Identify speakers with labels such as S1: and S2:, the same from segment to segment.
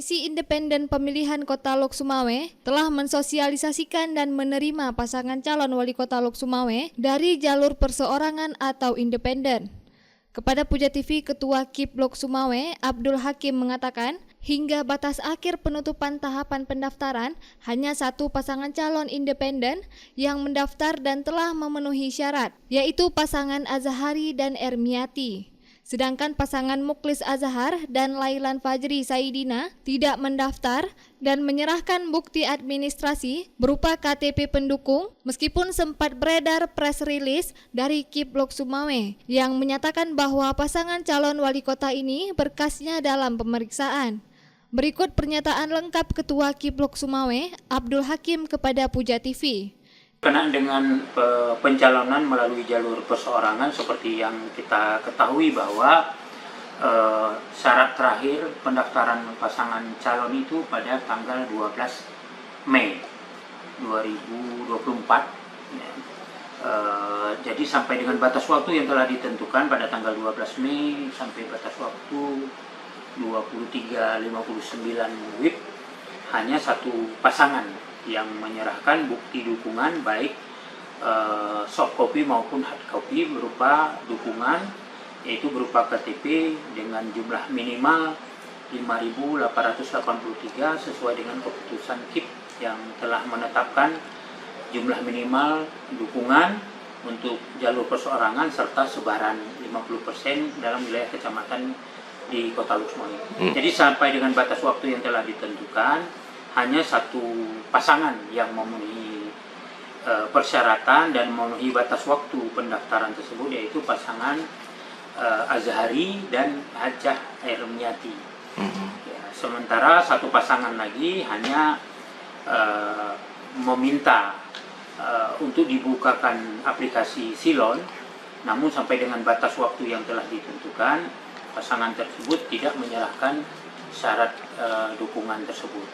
S1: Komisi Independen Pemilihan Kota Lok Sumawe telah mensosialisasikan dan menerima pasangan calon wali kota Lok Sumawe dari jalur perseorangan atau independen. Kepada Puja TV, Ketua KIP Lok Sumawe, Abdul Hakim mengatakan, hingga batas akhir penutupan tahapan pendaftaran, hanya satu pasangan calon independen yang mendaftar dan telah memenuhi syarat, yaitu pasangan Azahari dan Ermiati. Sedangkan pasangan Muklis Azhar dan Lailan Fajri Saidina tidak mendaftar dan menyerahkan bukti administrasi berupa KTP pendukung, meskipun sempat beredar press release dari KIP Lok Sumawe yang menyatakan bahwa pasangan calon wali kota ini berkasnya dalam pemeriksaan. Berikut pernyataan lengkap Ketua KIP Lok Sumawe, Abdul Hakim kepada Puja TV.
S2: Berkenaan dengan pencalonan melalui jalur perseorangan, seperti yang kita ketahui bahwa syarat terakhir pendaftaran pasangan calon itu pada tanggal 12 Mei 2024. Jadi sampai dengan batas waktu yang telah ditentukan pada tanggal 12 Mei sampai batas waktu 23.59 WIB, hanya satu pasangan yang menyerahkan bukti dukungan baik soft copy maupun hard copy berupa dukungan, yaitu berupa KTP dengan jumlah minimal 5.883 sesuai dengan keputusan KIP yang telah menetapkan jumlah minimal dukungan untuk jalur perseorangan serta sebaran 50% dalam wilayah kecamatan di Kota Lok Sumawe. Jadi sampai dengan batas waktu yang telah ditentukan, hanya satu pasangan yang memenuhi persyaratan dan memenuhi batas waktu pendaftaran tersebut, yaitu pasangan Azhari dan Hajah Ermiati. Ya, sementara satu pasangan lagi hanya meminta untuk dibukakan aplikasi Silon, namun sampai dengan batas waktu yang telah ditentukan, pasangan tersebut tidak menyerahkan syarat dukungan tersebut.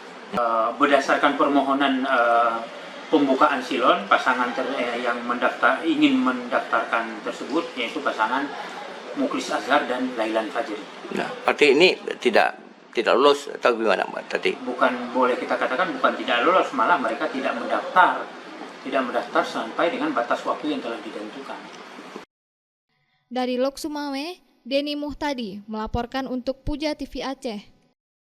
S2: Berdasarkan permohonan pembukaan Silon, pasangan yang ingin mendaftarkan tersebut yaitu pasangan Muklis Azhar dan Lailan Fajri.
S3: Nah, berarti ini tidak lolos atau gimana Mbak tadi?
S2: Bukan, boleh kita katakan bukan tidak lolos, malah mereka tidak mendaftar sampai dengan batas waktu yang telah ditentukan.
S1: Dari Lok Sumawe, Denny Muhtadi melaporkan untuk Puja TV Aceh.